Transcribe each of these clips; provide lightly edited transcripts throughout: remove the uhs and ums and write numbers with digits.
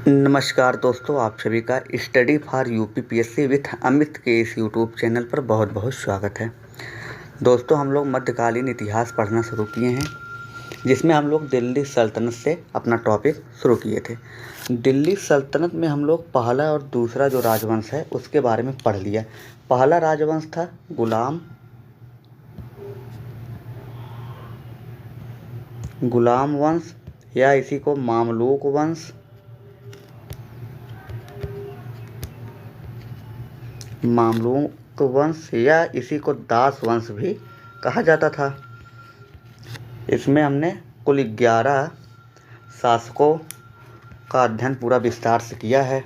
नमस्कार दोस्तों, आप सभी का study for UPPSC with Amit के इस यूट्यूब चैनल पर बहुत बहुत स्वागत है। दोस्तों, हम लोग मध्यकालीन इतिहास पढ़ना शुरू किए हैं, जिसमें हम लोग दिल्ली सल्तनत से अपना टॉपिक शुरू किए थे। दिल्ली सल्तनत में हम लोग पहला और दूसरा जो राजवंश है उसके बारे में पढ़ लिया। पहला राजवंश था गुलाम वंश या इसी को मामलूक वंश, मामलूक वंश या इसी को दास वंश भी कहा जाता था। इसमें हमने कुल 11 शासकों का अध्ययन पूरा विस्तार से किया है।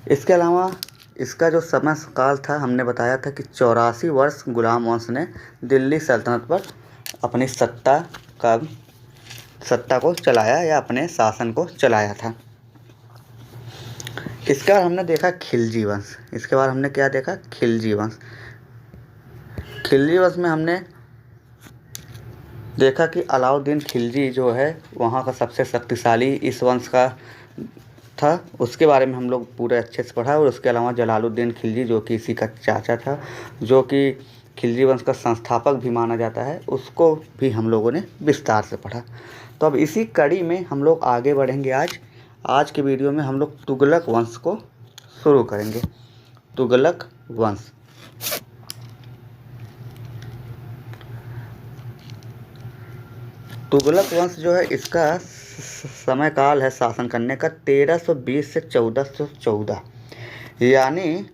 इसके अलावा इसका जो समय काल था, हमने बताया था कि 84 वर्ष गुलाम वंश ने दिल्ली सल्तनत पर अपनी सत्ता को चलाया या अपने शासन को चलाया था। इसके बाद हमने देखा खिलजी वंश। इसके बाद हमने क्या देखा? खिलजी वंश। खिलजी वंश में हमने देखा कि अलाउद्दीन खिलजी जो है वहाँ का सबसे शक्तिशाली इस वंश का था। उसके बारे में हम लोग पूरे अच्छे से पढ़ा। और उसके अलावा जलालुद्दीन खिलजी जो कि इसी का चाचा था, जो कि खिलजी वंश का संस्थापक भी माना जाता है, उसको भी हम लोगों ने विस्तार से पढ़ा। तो अब इसी कड़ी में हम लोग आगे बढ़ेंगे। आज के वीडियो में हम लोग तुगलक वंश को शुरू करेंगे। तुगलक वंश। तुगलक वंश जो है, इसका समय काल है शासन करने का 1320 से 1414, यानी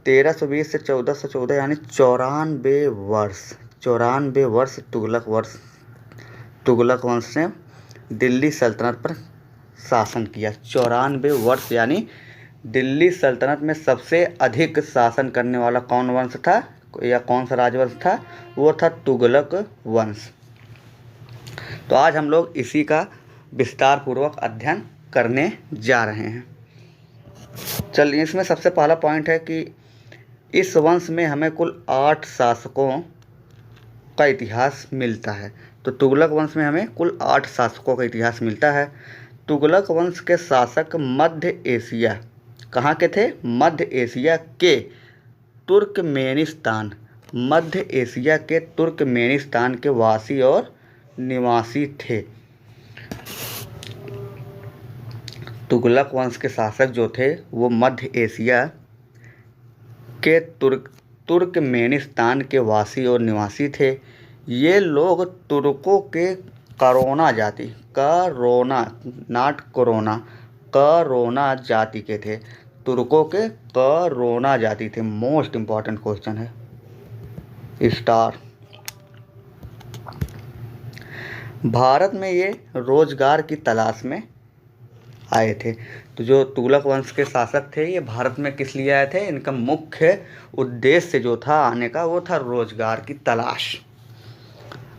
1320 से 1414 यानी 94 वर्ष। 94 वर्ष तुगलक वंश ने दिल्ली सल्तनत पर शासन किया। 94 वर्ष यानी दिल्ली सल्तनत में सबसे अधिक शासन करने वाला कौन वंश था या कौन सा राजवंश था? वो था तुगलक वंश। तो आज हम लोग इसी का विस्तार पूर्वक अध्ययन करने जा रहे हैं। चलिए, इसमें सबसे पहला पॉइंट है कि इस वंश में हमें कुल 8 शासकों का इतिहास मिलता है। तो तुगलक वंश में हमें कुल 8 शासकों का इतिहास मिलता है। तुगलक वंश के शासक मध्य एशिया, कहाँ के थे? मध्य एशिया के तुर्कमेनिस्तान, मध्य एशिया के तुर्कमेनिस्तान के वासी और निवासी थे। तुगलक वंश के शासक जो थे वो मध्य एशिया के तुर्कमेनिस्तान के वासी और निवासी थे। ये लोग तुर्कों के करोना जाति के थे। तुर्कों के करोना जाति थे। मोस्ट इम्पॉर्टेंट क्वेश्चन है स्टार। भारत में ये रोजगार की तलाश में आए थे। तो जो तुगलक वंश के शासक थे, ये भारत में किस लिए आए थे? इनका मुख्य उद्देश्य जो था आने का, वो था रोजगार की तलाश।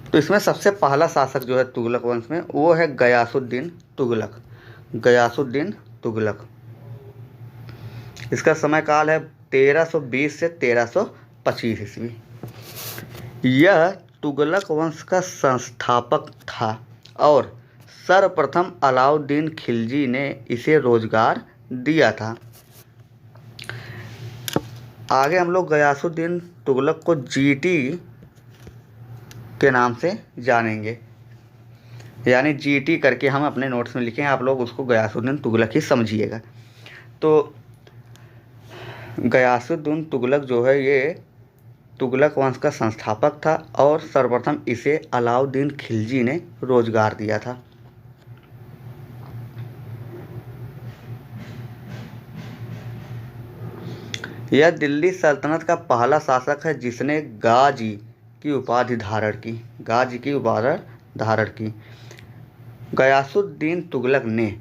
तो इसमें सबसे पहला शासक जो है तुगलक वंश में, वो है गयासुद्दीन तुगलक। गयासुद्दीन तुगलक। इसका समय काल है 1320 से 1325 ईस्वी। यह तुगलक वंश का संस्थापक था और सर्वप्रथम अलाउद्दीन खिलजी ने इसे रोजगार दिया था। आगे हम लोग गयासुद्दीन तुगलक को जीटी के नाम से जानेंगे, यानी जीटी करके हम अपने नोट्स में लिखें। आप लोग उसको गयासुद्दीन तुगलक ही समझिएगा। तो गयासुद्दीन तुगलक जो है, ये तुगलक वंश का संस्थापक था और सर्वप्रथम इसे अलाउद्दीन खिलजी ने रोजगार दिया था। यह दिल्ली सल्तनत का पहला शासक है जिसने गाजी की उपाधि धारण की। गयासुद्दीन तुगलक ने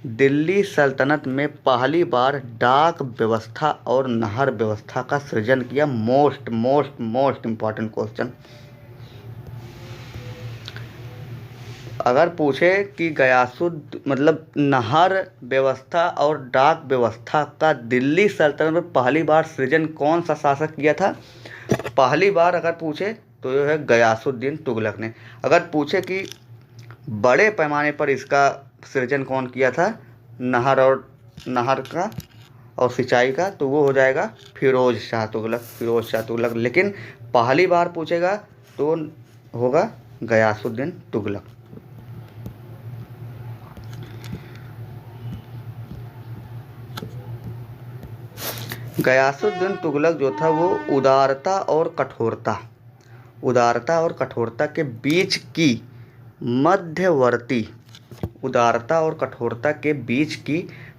दिल्ली सल्तनत में पहली बार डाक व्यवस्था और नहर व्यवस्था का सृजन किया। Most important question. अगर पूछे कि नहर व्यवस्था और डाक व्यवस्था का दिल्ली सल्तनत में पहली बार सृजन कौन सा शासक किया था? पहली बार अगर पूछे तो यह है गयासुद्दीन तुगलक ने। अगर पूछे कि बड़े पैमाने पर इसका सृजन कौन किया था, नहर का और सिंचाई का, तो वो हो जाएगा फिरोज शाह तुगलक। लेकिन पहली बार पूछेगा तो होगा गयासुद्दीन तुगलक। गयासुद्दीन तुगलक जो था वो उदारता और कठोरता के बीच की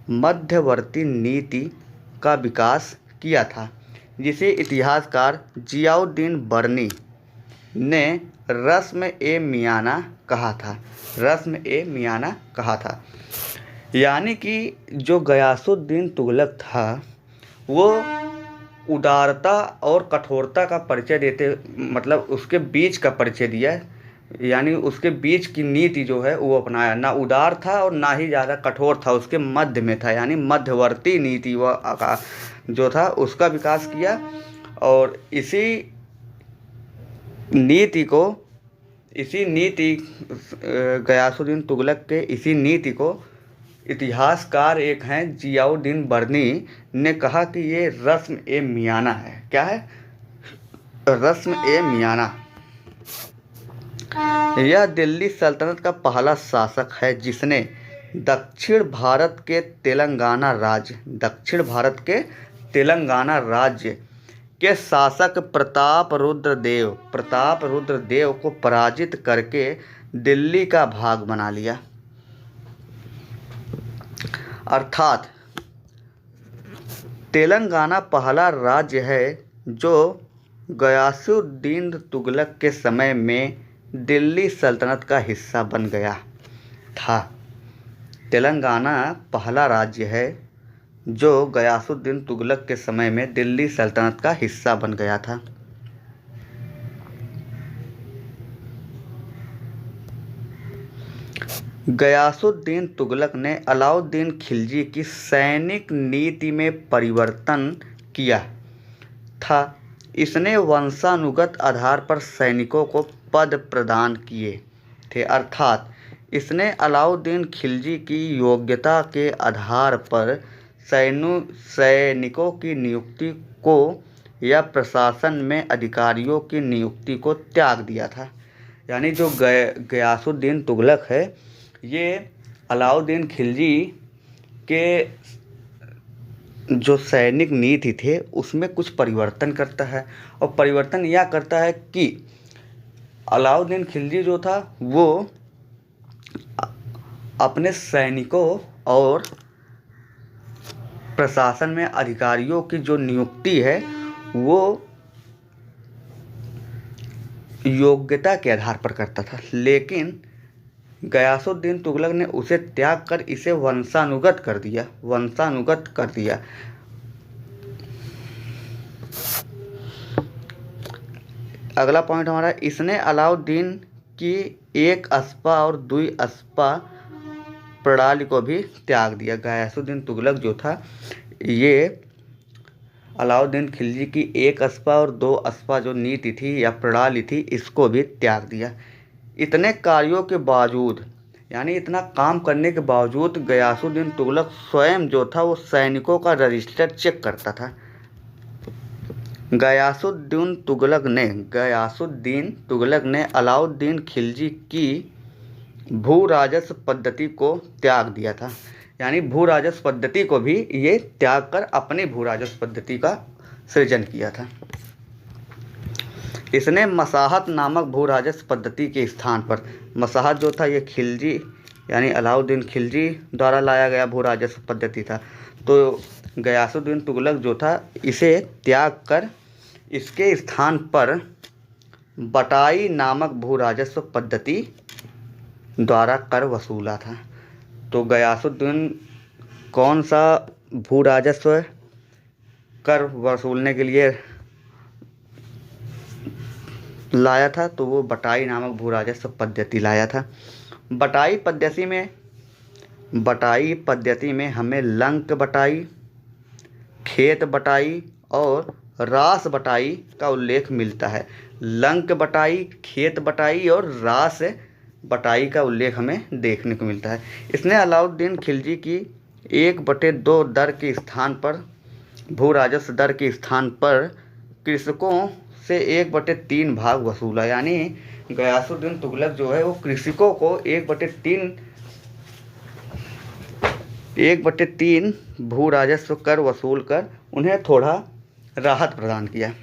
मध्यवर्ती नीति का विकास किया था, जिसे इतिहासकार जियाउद्दीन बर्नी ने रस्म ए मियाना कहा था। यानी कि जो गयासुद्दीन तुगलक था वो उदारता और कठोरता का परिचय देते, मतलब उसके बीच का परिचय दिया, यानी उसके बीच की नीति जो है वो अपनाया। ना उदार था और ना ही ज़्यादा कठोर था, उसके मध्य में था, यानी मध्यवर्ती नीति वह जो था उसका विकास किया। और इसी नीति गयासुद्दीन तुगलक के इसी नीति को इतिहासकार एक हैं जियाउद्दीन बर्नी ने कहा कि ये रस्म ए मियाना है। क्या है? रस्म ए मियाना। यह दिल्ली सल्तनत का पहला शासक है जिसने दक्षिण भारत के तेलंगाना राज्य के शासक प्रताप रुद्र देव को पराजित करके दिल्ली का भाग बना लिया। अर्थात तेलंगाना पहला राज्य है जो गयासुद्दीन तुगलक के समय में दिल्ली सल्तनत का हिस्सा बन गया था। तेलंगाना पहला राज्य है जो गयासुद्दीन तुगलक के समय में दिल्ली सल्तनत का हिस्सा बन गया था। गयासुद्दीन तुगलक ने अलाउद्दीन खिलजी की सैनिक नीति में परिवर्तन किया था। इसने वंशानुगत आधार पर सैनिकों को पद प्रदान किए थे, अर्थात इसने अलाउद्दीन खिलजी की योग्यता के आधार पर सैनिकों की नियुक्ति को या प्रशासन में अधिकारियों की नियुक्ति को त्याग दिया था। यानी जो गयासुद्दीन तुगलक है ये अलाउद्दीन खिलजी के जो सैनिक नीति थे उसमें कुछ परिवर्तन करता है, और परिवर्तन यह करता है कि अलाउद्दीन खिलजी जो था वो अपने सैनिकों और प्रशासन में अधिकारियों की जो नियुक्ति है वो योग्यता के आधार पर करता था, लेकिन गयासुद्दीन तुगलक ने उसे त्याग कर इसे वंशानुगत कर दिया। अगला पॉइंट हमारा, इसने अलाउद्दीन की एक अस्पा और दुई अस्पा प्रणाली को भी त्याग दिया। गयासुद्दीन तुगलक जो था ये अलाउद्दीन खिलजी की एक अस्पा और दो अस्पा जो नीति थी या प्रणाली थी इसको भी त्याग दिया। इतने कार्यों के बावजूद, यानी इतना काम करने के बावजूद गयासुद्दीन तुगलक स्वयं जो था वो सैनिकों का रजिस्टर चेक करता था। गयासुद्दीन तुगलक ने अलाउद्दीन खिलजी की भू राजस्व पद्धति को त्याग दिया था, यानी भू राजस्व पद्धति को भी ये त्याग कर अपनी भू राजस्व पद्धति का सृजन किया था। इसने मसाहत नामक भू राजस्व पद्धति के स्थान पर, मसाहत जो था ये खिलजी यानी अलाउद्दीन खिलजी द्वारा लाया गया भू राजस्व पद्धति था, तो गयासुद्दीन तुगलक जो था इसे त्याग कर इसके स्थान पर बटाई नामक भू राजस्व पद्धति द्वारा कर वसूला था। तो गयासुद्दीन कौन सा भू राजस्व कर वसूलने के लिए लाया था? तो वो बटाई नामक भू राजस्व पद्धति लाया था। बटाई पद्धति में हमें लंक बटाई, खेत बटाई और रास बटाई का उल्लेख मिलता है। लंक बटाई, खेत बटाई और रास बटाई का उल्लेख हमें देखने को मिलता है। इसने अलाउद्दीन खिलजी की 1/2 दर के स्थान पर भू राजस्व दर के स्थान पर कृषकों से 1/3 भाग वसूला। यानी गयासुद्दीन तुगलक जो है वो कृषकों को 1/3 भू राजस्व कर वसूल कर उन्हें थोड़ा राहत प्रदान किया।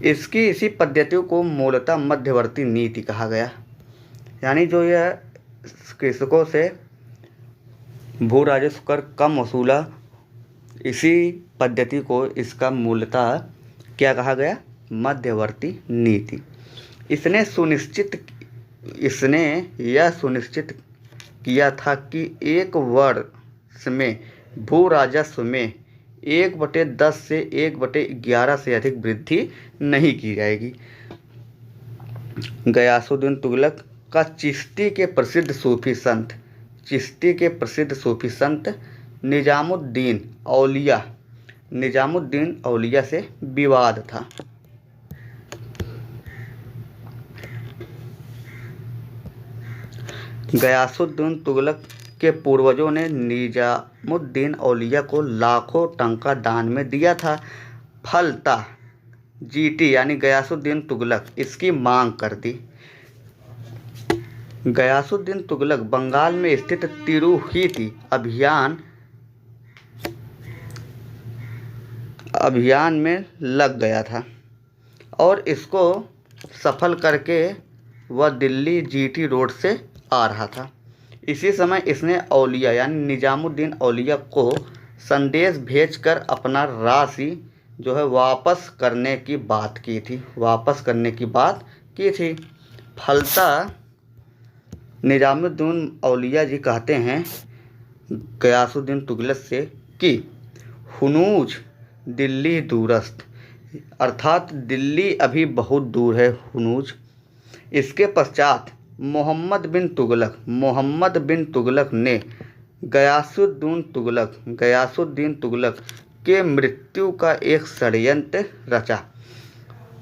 इसी पद्धतियों को मूलतः मध्यवर्ती नीति कहा गया। यानी जो यह कृषकों से भू राजस्व कर कम वसूला, इसी पद्धति को इसका मूलतः क्या कहा गया? मध्यवर्ती नीति। इसने यह सुनिश्चित किया था कि एक वर्ष में भू राजस्व में 1/10 से 1/11 से अधिक वृद्धि नहीं की जाएगी। गयासुद्दीन तुगलक का चिश्ती के प्रसिद्ध सूफी संत निजामुद्दीन औलिया से विवाद था। गयासुद्दीन तुगलक के पूर्वजों ने निजामुद्दीन औलिया को लाखों टंका दान में दिया था। फलतः जीटी यानी गयासुद्दीन तुगलक इसकी मांग कर दी। गयासुद्दीन तुगलक बंगाल में स्थित तिरुहिती अभियान में लग गया था और इसको सफल करके वह दिल्ली जीटी रोड से आ रहा था। इसी समय इसने औलिया यानी निजामुद्दीन औलिया को संदेश भेजकर अपना राशि जो है वापस करने की बात की थी। फलतः निजामुद्दीन औलिया जी कहते हैं गयासुद्दीन तुगलक से कि हुनूज दिल्ली दूरस्थ, अर्थात दिल्ली अभी बहुत दूर है हुनूज। इसके पश्चात मोहम्मद बिन तुगलक ने गयासुद्दीन तुगलक के मृत्यु का एक षड्यंत्र रचा।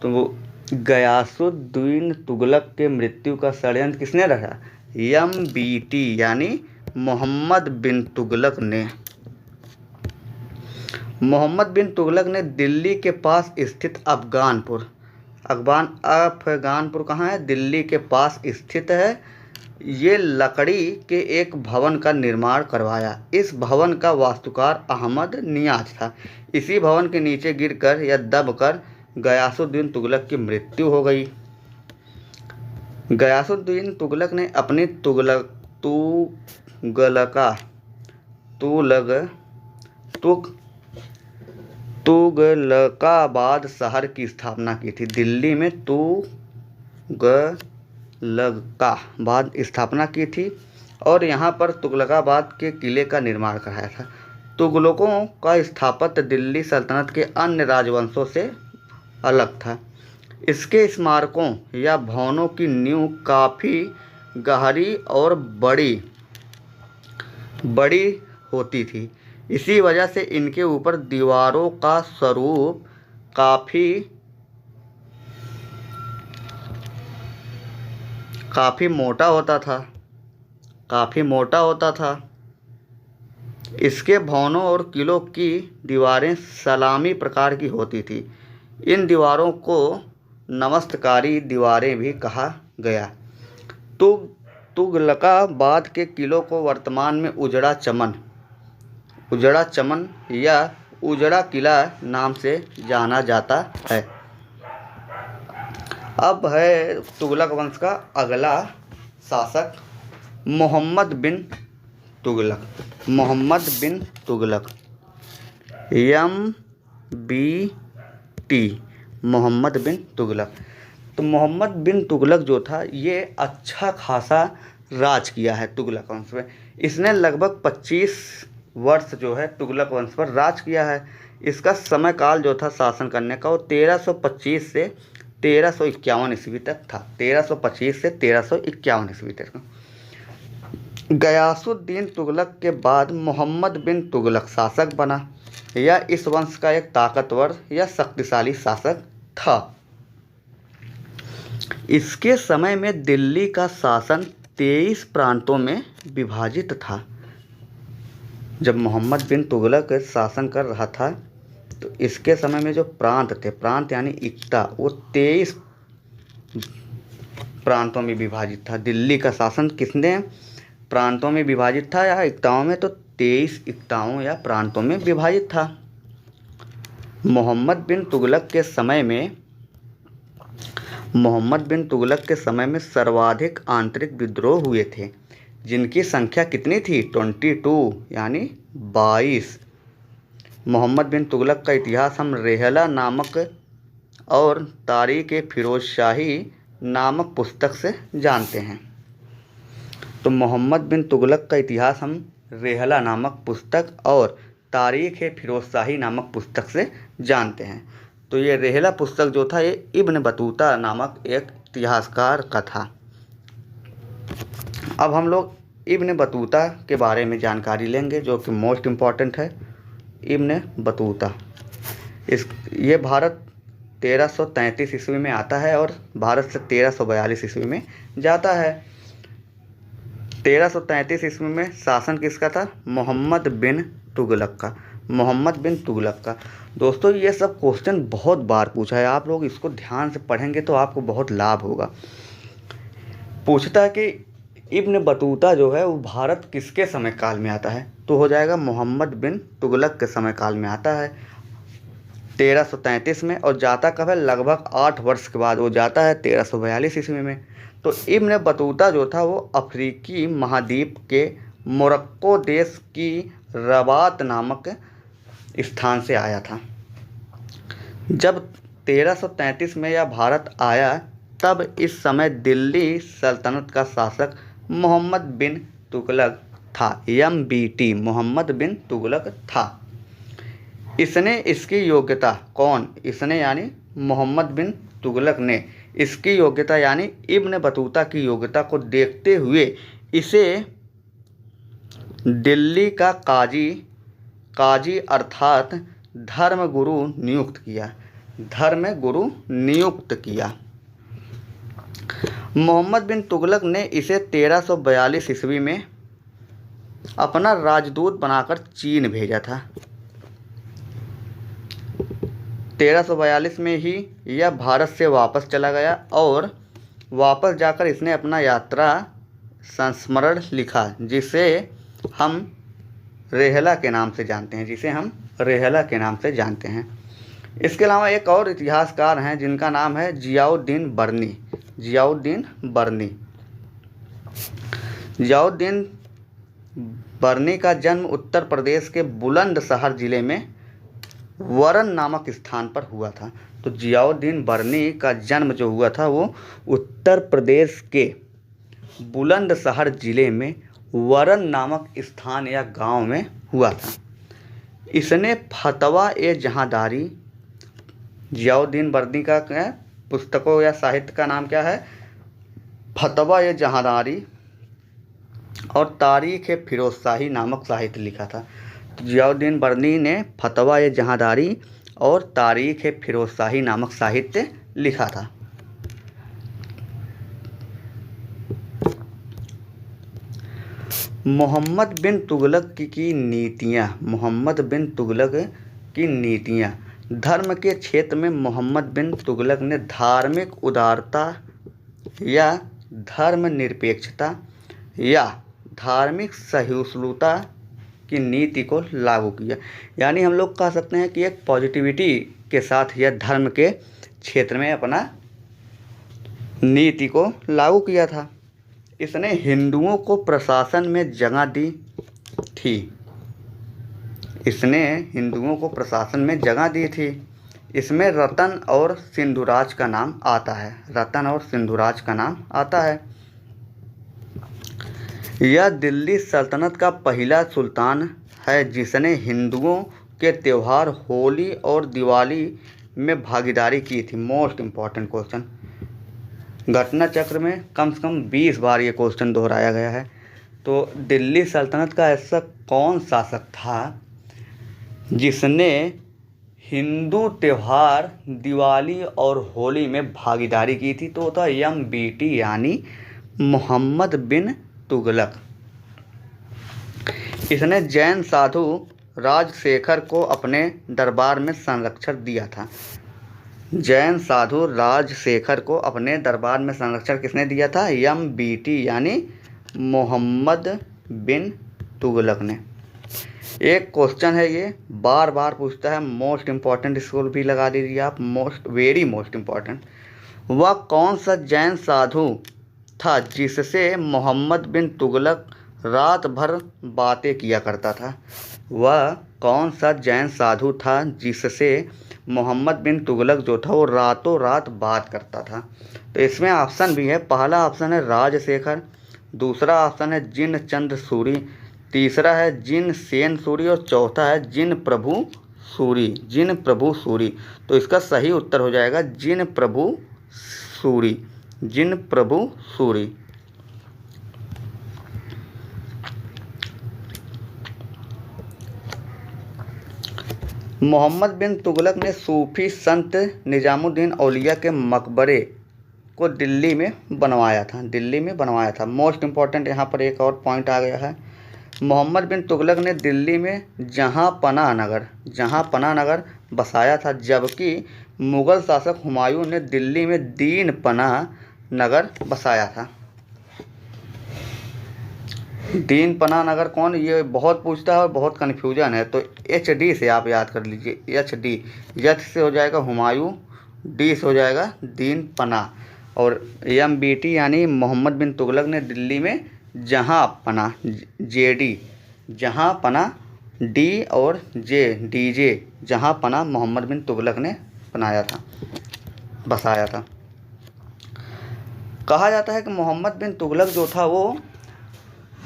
तो गयासुद्दीन तुगलक के मृत्यु का षड्यंत्र किसने रचा? MBT यानी मोहम्मद बिन तुगलक ने दिल्ली के पास स्थित अफगानपुर कहाँ है? दिल्ली के पास स्थित है। ये लकड़ी के एक भवन का निर्माण करवाया। इस भवन का वास्तुकार अहमद नियाज था। इसी भवन के नीचे गिरकर या दबकर गयासुद्दीन तुगलक की मृत्यु हो गई। गयासुद्दीन तुगलक ने अपनी तुगलकाबाद शहर की स्थापना की थी। दिल्ली में तुगलकाबाद स्थापना की थी और यहाँ पर तुगलकाबाद के किले का निर्माण कराया था। तुगलकों का स्थापत्य दिल्ली सल्तनत के अन्य राजवंशों से अलग था। इसके स्मारकों या भवनों की नींव काफ़ी गहरी और बड़ी होती थी। इसी वजह से इनके ऊपर दीवारों का स्वरूप काफ़ी मोटा होता था। इसके भवनों और किलों की दीवारें सलामी प्रकार की होती थी। इन दीवारों को नमस्तकारी दीवारें भी कहा गया। तुगलकाबाद के किलों को वर्तमान में उजड़ा चमन या उजड़ा किला नाम से जाना जाता है। अब है तुगलक वंश का अगला शासक मोहम्मद बिन तुगलक। MBT मोहम्मद बिन तुगलक। तो मोहम्मद बिन तुगलक जो था ये अच्छा खासा राज किया है तुगलक वंश में। इसने लगभग 25 वर्ष जो है तुगलक वंश पर राज किया है। इसका समय काल जो था शासन करने का वो 1325 से 1351 ईस्वी तक था। 1325 से 1351 ईस्वी तक। गयासुद्दीन तुगलक के बाद मोहम्मद बिन तुगलक शासक बना। यह इस वंश का एक ताकतवर या शक्तिशाली शासक था। इसके समय में दिल्ली का शासन 23 प्रांतों में विभाजित था। जब मोहम्मद बिन तुगलक शासन कर रहा था तो इसके समय में जो प्रांत थे, प्रांत यानी इक्ता, वो 23 प्रांतों में विभाजित था। दिल्ली का शासन कितने प्रांतों में विभाजित था या इक्ताओं में? तो 23 इक्ताओं या प्रांतों में विभाजित था। मोहम्मद बिन तुगलक के समय में सर्वाधिक आंतरिक विद्रोह हुए थे, जिनकी संख्या कितनी थी? 22 यानी 22। मोहम्मद बिन तुगलक का इतिहास हम रेहला नामक और तारीख़ फिरोज शाही नामक पुस्तक से जानते हैं। तो मोहम्मद बिन तुगलक का इतिहास हम रेहला नामक पुस्तक और तारीख़ फिरोज शाही नामक पुस्तक से जानते हैं। तो ये रेहला पुस्तक जो था ये इब्न बतूता नामक एक इतिहासकार का था। अब हम लोग इब्न बतूता के बारे में जानकारी लेंगे, जो कि मोस्ट इम्पॉर्टेंट है। इब्न बतूता ये भारत 1333 ईस्वी में आता है और भारत से 1342 ईस्वी में जाता है। 1333 ईस्वी में शासन किसका था? मोहम्मद बिन तुगलक का। मोहम्मद बिन तुगलक का। दोस्तों ये सब क्वेश्चन बहुत बार पूछा है, आप लोग इसको ध्यान से पढ़ेंगे तो आपको बहुत लाभ होगा। पूछता है कि इब्न बतूता जो है वो भारत किसके समय काल में आता है? तो हो जाएगा मोहम्मद बिन तुगलक के समय काल में आता है 1333 में, और जाता कब है? लगभग 8 वर्ष के बाद वो जाता है 1342 ईस्वी में। तो इब्न बतूता जो था वो अफ्रीकी महाद्वीप के मोरक्को देश की रबात नामक स्थान से आया था। जब 1333 में यह भारत आया तब इस समय दिल्ली सल्तनत का शासक मोहम्मद बिन तुगलक था। MBT मोहम्मद बिन तुगलक था। इसने इसकी योग्यता, कौन? इसने यानी मोहम्मद बिन तुगलक ने इसकी योग्यता यानी इब्न बतूता की योग्यता को देखते हुए इसे दिल्ली का काजी अर्थात धर्मगुरु नियुक्त किया। मोहम्मद बिन तुगलक ने इसे 1342 ईस्वी में अपना राजदूत बनाकर चीन भेजा था। 1342 में ही यह भारत से वापस चला गया और वापस जाकर इसने अपना यात्रा संस्मरण लिखा, जिसे हम रेहला के नाम से जानते हैं। इसके अलावा एक और इतिहासकार हैं जिनका नाम है जियाउद्दीन बर्नी का जन्म उत्तर प्रदेश के बुलंदशहर जिले में वरन नामक स्थान पर हुआ था। तो जियाउद्दीन बर्नी का जन्म जो हुआ था वो उत्तर प्रदेश के बुलंदशहर जिले में वरन नामक स्थान या गांव में हुआ था। इसने फतवा ए जहांदारी, जियाउद्दीन बर्नी का पुस्तकों या साहित्य का नाम क्या है? फतवा ए जहांदारी और तारीख़ फिरोज शाही नामक साहित्य लिखा था। तो जियाउद्दीन बर्नी ने फतवा ए जहांदारी और तारीख़ फिरोज शाही नामक साहित्य लिखा था। मोहम्मद बिन तुगलक की नीतियाँ। धर्म के क्षेत्र में मोहम्मद बिन तुगलक ने धार्मिक उदारता या धर्मनिरपेक्षता या धार्मिक सहिष्णुता की नीति को लागू किया। यानी हम लोग कह सकते हैं कि एक पॉजिटिविटी के साथ यह धर्म के क्षेत्र में अपना नीति को लागू किया था। इसने हिंदुओं को प्रशासन में जगह दी थी। इसमें रतन और सिंधुराज का नाम आता है। यह दिल्ली सल्तनत का पहला सुल्तान है जिसने हिंदुओं के त्यौहार होली और दिवाली में भागीदारी की थी। मोस्ट इम्पॉर्टेंट क्वेश्चन, घटना चक्र में कम से कम 20 बार ये क्वेश्चन दोहराया गया है। तो दिल्ली सल्तनत का ऐसा कौन शासक था जिसने हिंदू त्यौहार दिवाली और होली में भागीदारी की थी? तो था MBT यानी मोहम्मद बिन तुगलक। इसने जैन साधु राजशेखर को अपने दरबार में संरक्षण दिया था। जैन साधु राजशेखर को अपने दरबार में संरक्षण किसने दिया था? MBT यानी मोहम्मद बिन तुगलक ने। एक क्वेश्चन है, ये बार बार पूछता है, मोस्ट इम्पॉर्टेंट, इसको भी लगा दीजिए आप, वेरी मोस्ट इम्पॉर्टेंट। वह कौन सा जैन साधु था जिससे मोहम्मद बिन तुगलक रात भर बातें किया करता था? वह कौन सा जैन साधु था जिससे मोहम्मद बिन तुगलक जो था वो रातों रात बात करता था? तो इसमें ऑप्शन भी है। पहला ऑप्शन है राजशेखर, दूसरा ऑप्शन है जिन चंद्र सूरी, तीसरा है जिन सेन सूरी और चौथा है जिन प्रभु सूरी। जिन प्रभु सूरी, तो इसका सही उत्तर हो जाएगा जिन प्रभु सूरी। जिन प्रभु सूरी। मोहम्मद बिन तुगलक ने सूफी संत निजामुद्दीन औलिया के मकबरे को दिल्ली में बनवाया था। दिल्ली में बनवाया था। मोस्ट इम्पॉर्टेंट यहाँ पर एक और पॉइंट आ गया है। मोहम्मद बिन तुगलक ने दिल्ली में जहाँपनाह नगर बसाया था, जबकि मुग़ल शासक हुमायूं ने दिल्ली में दीन पनाह नगर बसाया था। दीन पनाह नगर कौन? ये बहुत पूछता है और बहुत कन्फ्यूजन है, तो HD से आप याद कर लीजिए। HD, यथ से हो जाएगा हुमायूं, D से हो जाएगा दीन पनाह, और MBT यानी मोहम्मद बिन तुगलक ने दिल्ली में जहाँ पनाह, JD जहाँ पनाह, D और J DJ जहाँ पनाह मोहम्मद बिन तुगलक ने बसाया था। कहा जाता है कि मोहम्मद बिन तुगलक जो था वो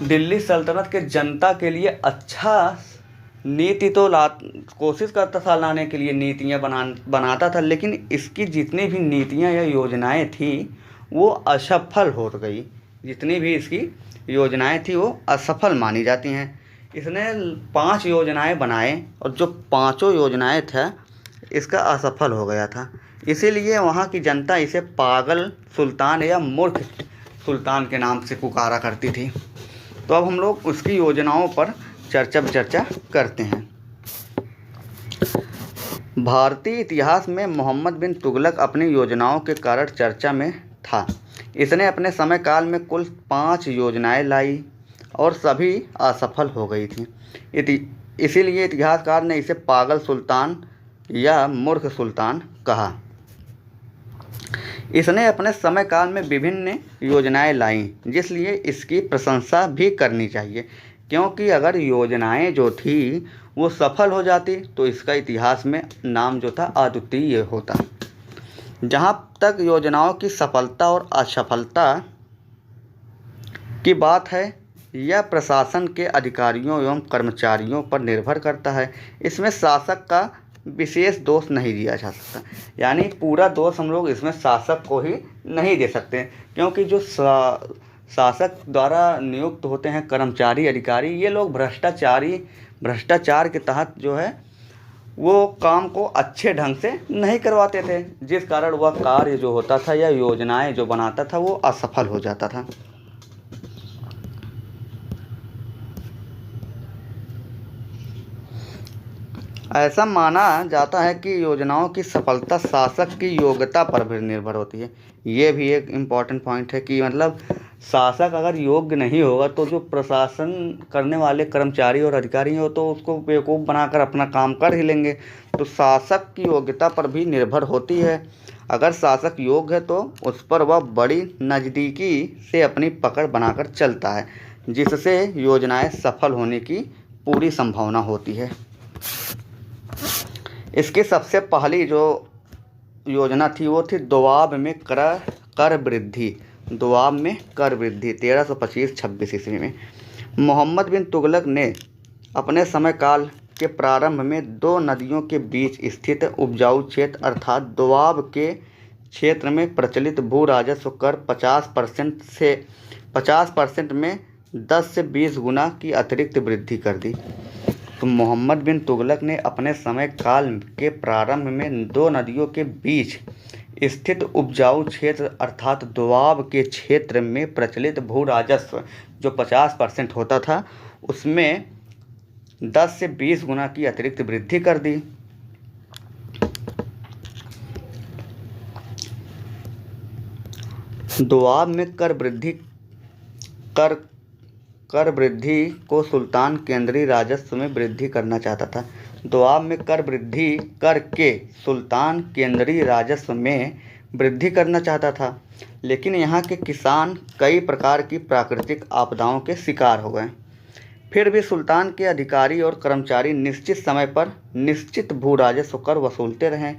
दिल्ली सल्तनत के जनता के लिए अच्छा नीति तो कोशिश करता था लाने के लिए, नीतियाँ बनाता था, लेकिन इसकी जितनी भी नीतियाँ या योजनाएं थी वो असफल हो गई। जितनी भी इसकी योजनाएं थी वो असफल मानी जाती हैं। इसने 5 योजनाएं बनाए और जो 5 योजनाएं था इसका असफल हो गया था, इसीलिए वहाँ की जनता इसे पागल सुल्तान या मूर्ख सुल्तान के नाम से पुकारा करती थी। तो अब हम लोग उसकी योजनाओं पर चर्चा करते हैं। भारतीय इतिहास में मोहम्मद बिन तुगलक अपनी योजनाओं के कारण चर्चा में था। इसने अपने समय काल में कुल 5 योजनाएं लाई और सभी असफल हो गई थी। इसीलिए इतिहासकार ने इसे पागल सुल्तान या मूर्ख सुल्तान कहा। इसने अपने समय काल में विभिन्न योजनाएं लाईं, जिसलिए इसकी प्रशंसा भी करनी चाहिए, क्योंकि अगर योजनाएं जो थी वो सफल हो जाती तो इसका इतिहास में नाम जो था अद्वितीय होता। जहाँ तक योजनाओं की सफलता और असफलता की बात है, यह प्रशासन के अधिकारियों एवं कर्मचारियों पर निर्भर करता है। इसमें शासक का विशेष दोष नहीं दिया जा सकता, यानी पूरा दोष हम लोग इसमें शासक को ही नहीं दे सकते, क्योंकि जो शासक द्वारा नियुक्त होते हैं कर्मचारी अधिकारी, ये लोग भ्रष्टाचार के तहत जो है वो काम को अच्छे ढंग से नहीं करवाते थे, जिस कारण वह कार्य जो होता था या योजनाएं जो बनाता था वो असफल हो जाता था। ऐसा माना जाता है कि योजनाओं की सफलता शासक की योग्यता पर भी निर्भर होती है। ये भी एक इम्पॉर्टेंट पॉइंट है कि मतलब शासक अगर योग्य नहीं होगा तो जो प्रशासन करने वाले कर्मचारी और अधिकारी हो तो उसको बेवकूफ़ बनाकर अपना काम कर ही लेंगे। तो शासक की योग्यता पर भी निर्भर होती है। अगर शासक योग्य है तो उस पर वह बड़ी नज़दीकी से अपनी पकड़ बनाकर चलता है, जिससे योजनाएं सफल होने की पूरी संभावना होती है। इसकी सबसे पहली जो योजना थी वो थी दोआब में कर वृद्धि। दोआब में कर वृद्धि 1325-26 ईस्वी में मोहम्मद बिन तुगलक ने अपने समय काल के प्रारंभ में 2 नदियों के बीच स्थित उपजाऊ क्षेत्र अर्थात दोआब के क्षेत्र में प्रचलित भू राजस्व कर 50% में 10 से 20 गुना की अतिरिक्त वृद्धि कर दी। तो मोहम्मद बिन तुगलक ने अपने समय काल के प्रारंभ में 2 नदियों के बीच स्थित उपजाऊ क्षेत्र अर्थात दोआब के क्षेत्र में प्रचलित भू राजस्व जो 50% होता था उसमें 10 से 20 गुना की अतिरिक्त वृद्धि कर दी। दोआब में कर वृद्धि को सुल्तान केंद्रीय राजस्व में वृद्धि करना चाहता था। दोआब में कर वृद्धि करके सुल्तान केंद्रीय राजस्व में वृद्धि करना चाहता था, लेकिन यहाँ के किसान कई प्रकार की प्राकृतिक आपदाओं के शिकार हो गए। फिर भी सुल्तान के अधिकारी और कर्मचारी निश्चित समय पर निश्चित भू राजस्व कर वसूलते रहे।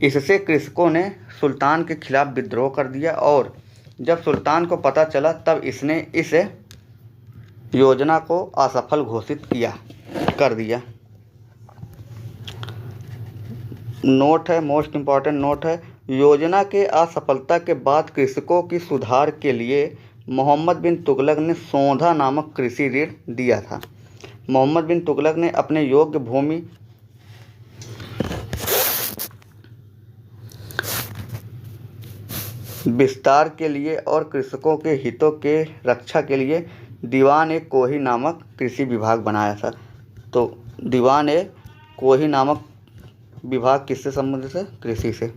इससे कृषकों ने सुल्तान के खिलाफ विद्रोह कर दिया और जब सुल्तान को पता चला तब इसने इस योजना को असफल घोषित कर दिया। नोट है, मोस्ट इम्पॉर्टेंट नोट है, योजना के असफलता के बाद कृषकों की सुधार के लिए मोहम्मद बिन तुगलक ने सोंधा नामक कृषि ऋण दिया था। मोहम्मद बिन तुगलक ने अपने योग्य भूमि विस्तार के लिए और कृषकों के हितों के रक्षा के लिए दीवान-ए-कोही नामक कृषि विभाग बनाया था। तो दीवान-ए-कोही नामक विभाग किससे संबंधित है? कृषि से।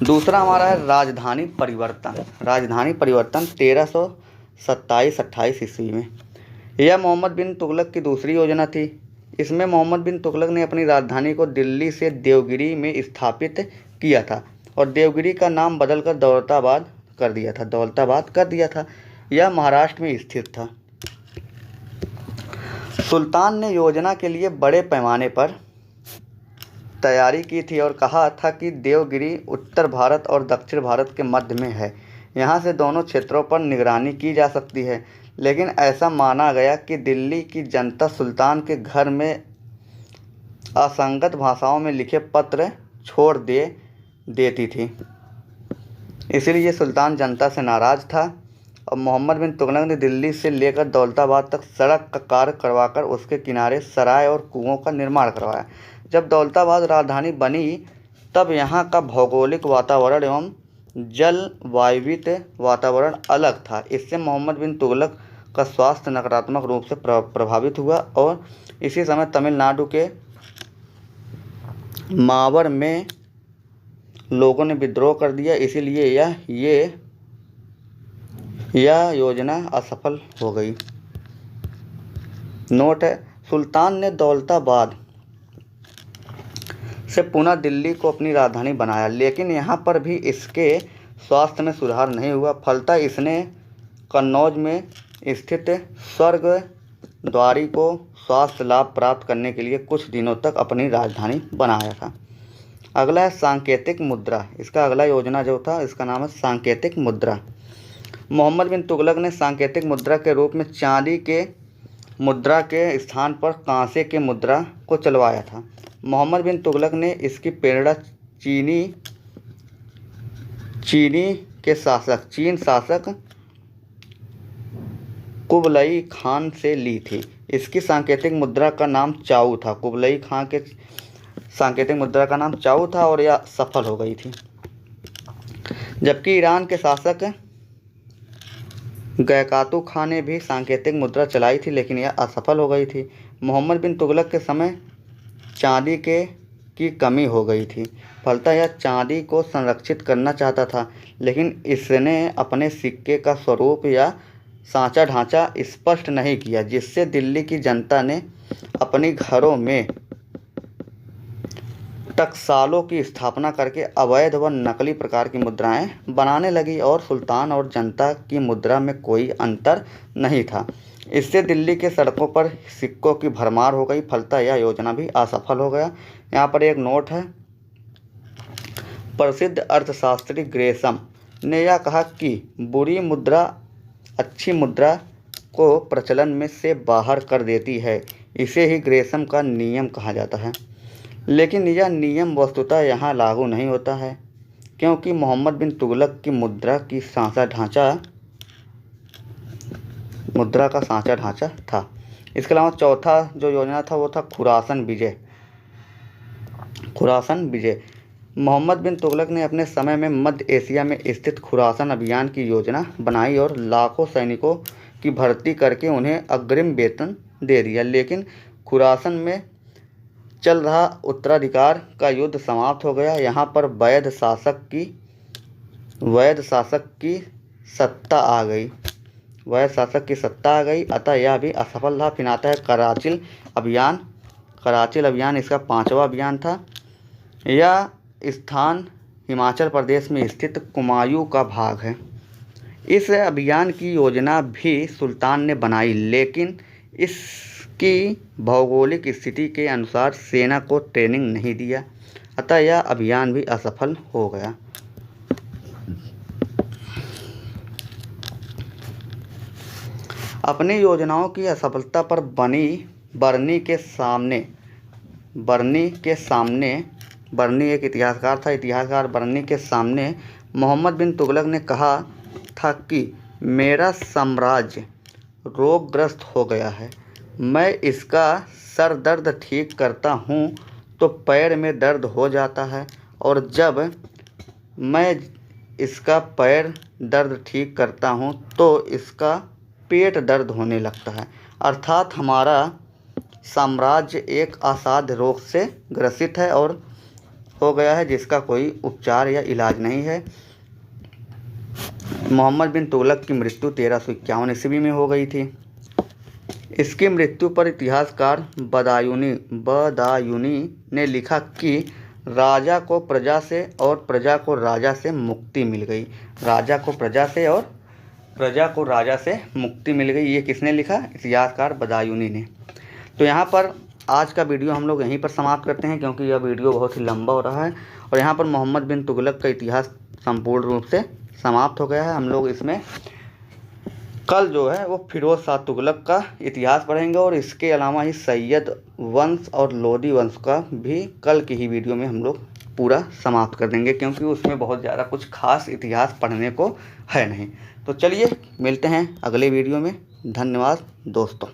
दूसरा हमारा है राजधानी परिवर्तन। राजधानी परिवर्तन 1327-28 ईस्वी में। यह मोहम्मद बिन तुगलक की दूसरी योजना थी। इसमें मोहम्मद बिन तुगलक ने अपनी राजधानी को दिल्ली से देवगिरी में स्थापित किया था और देवगिरी का नाम बदलकर दौलताबाद कर दिया था। यह महाराष्ट्र में स्थित था। सुल्तान ने योजना के लिए बड़े पैमाने पर तैयारी की थी और कहा था कि देवगिरी उत्तर भारत और दक्षिण भारत के मध्य में है। यहाँ से दोनों क्षेत्रों पर निगरानी की जा सकती है, लेकिन ऐसा माना गया कि दिल्ली की जनता सुल्तान के घर में असंगत भाषाओं में लिखे पत्र छोड़ देती थी, इसलिए सुल्तान जनता से नाराज़ था और मोहम्मद बिन तुगलक ने दिल्ली से लेकर दौलताबाद तक सड़क का कार्य करवाकर उसके किनारे सराय और कुओं का निर्माण करवाया। जब दौलताबाद राजधानी बनी तब यहाँ का भौगोलिक वातावरण एवं जलवायुवित वातावरण अलग था। इससे मोहम्मद बिन तुगलक का स्वास्थ्य नकारात्मक रूप से प्रभावित हुआ और इसी समय तमिलनाडु के मावर में लोगों ने विद्रोह कर दिया, इसीलिए यह योजना असफल हो गई। नोट है, सुल्तान ने दौलताबाद से पुनः दिल्ली को अपनी राजधानी बनाया, लेकिन यहाँ पर भी इसके स्वास्थ्य में सुधार नहीं हुआ। फलतः इसने कन्नौज में स्थित स्वर्ग द्वारी को स्वास्थ्य लाभ प्राप्त करने के लिए कुछ दिनों तक अपनी राजधानी बनाया था। अगला है सांकेतिक मुद्रा। इसका अगला योजना जो था इसका नाम है सांकेतिक मुद्रा। मोहम्मद बिन तुगलक ने सांकेतिक मुद्रा के रूप में चांदी के मुद्रा के स्थान पर कांसे के मुद्रा को चलवाया था। मोहम्मद बिन तुगलक ने इसकी प्रेरणा चीन शासक कुबलई खान से ली थी। इसकी सांकेतिक मुद्रा का नाम चाऊ था। कुबलई खान के सांकेतिक मुद्रा का नाम चाऊ था और यह सफल हो गई थी। जबकि ईरान के शासक गयकातु खान ने भी सांकेतिक मुद्रा चलाई थी, लेकिन यह असफल हो गई थी। मोहम्मद बिन तुगलक के समय चांदी की कमी हो गई थी, फलतः यह चांदी को संरक्षित करना चाहता था, लेकिन इसने अपने सिक्के का स्वरूप या सांचा ढांचा स्पष्ट नहीं किया, जिससे दिल्ली की जनता ने अपने घरों में टकसालों की स्थापना करके अवैध व नकली प्रकार की मुद्राएं बनाने लगी और सुल्तान और जनता की मुद्रा में कोई अंतर नहीं था। इससे दिल्ली के सड़कों पर सिक्कों की भरमार हो गई। फलतः यह योजना भी असफल हो गया। यहाँ पर एक नोट है, प्रसिद्ध अर्थशास्त्री ग्रेसम ने यह कहा कि बुरी मुद्रा अच्छी मुद्रा को प्रचलन में से बाहर कर देती है। इसे ही ग्रेसम का नियम कहा जाता है, लेकिन यह नियम वस्तुतः यहाँ लागू नहीं होता है, क्योंकि मोहम्मद बिन तुगलक की मुद्रा का सांचा ढांचा था। इसके अलावा चौथा जो योजना था वो था खुरासन विजय। खुरासान विजय। मोहम्मद बिन तुगलक ने अपने समय में मध्य एशिया में स्थित खुरासान अभियान की योजना बनाई और लाखों सैनिकों की भर्ती करके उन्हें अग्रिम वेतन दे दिया, लेकिन खुरासान में चल रहा उत्तराधिकार का युद्ध समाप्त हो गया। यहाँ पर वैध शासक की सत्ता आ गई, अतः यह भी असफल रहा। फिर आता है कराचिल अभियान इसका 5वां अभियान था। यह स्थान हिमाचल प्रदेश में स्थित कुमायूं का भाग है। इस अभियान की योजना भी सुल्तान ने बनाई, लेकिन इसकी भौगोलिक स्थिति के अनुसार सेना को ट्रेनिंग नहीं दिया, अतः यह अभियान भी असफल हो गया। अपनी योजनाओं की असफलता पर बर्नी एक इतिहासकार था। इतिहासकार बर्नी के सामने मोहम्मद बिन तुगलक ने कहा था कि मेरा साम्राज्य रोगग्रस्त हो गया है। मैं इसका सर दर्द ठीक करता हूँ तो पैर में दर्द हो जाता है, और जब मैं इसका पैर दर्द ठीक करता हूँ तो इसका पेट दर्द होने लगता है। अर्थात हमारा साम्राज्य एक असाध्य रोग से ग्रसित है और हो गया है, जिसका कोई उपचार या इलाज नहीं है। मोहम्मद बिन तुगलक की मृत्यु 1351 ईस्वी में हो गई थी। इसकी मृत्यु पर इतिहासकार बदायूनी ने लिखा कि राजा को प्रजा से और प्रजा को राजा से मुक्ति मिल गई। राजा को प्रजा से और प्रजा को राजा से मुक्ति मिल गई। ये किसने लिखा? इतिहासकार बदायूनी ने। तो यहाँ पर आज का वीडियो हम लोग यहीं पर समाप्त करते हैं, क्योंकि यह वीडियो बहुत ही लंबा हो रहा है और यहाँ पर मोहम्मद बिन तुगलक का इतिहास संपूर्ण रूप से समाप्त हो गया है। हम लोग इसमें कल जो है वो फिरोज शाह तुगलक का इतिहास पढ़ेंगे, और इसके अलावा ही सैयद वंश और लोदी वंश का भी कल की ही वीडियो में हम लोग पूरा समाप्त कर देंगे, क्योंकि उसमें बहुत ज़्यादा कुछ खास इतिहास पढ़ने को है नहीं। तो चलिए मिलते हैं अगले वीडियो में। धन्यवाद दोस्तों।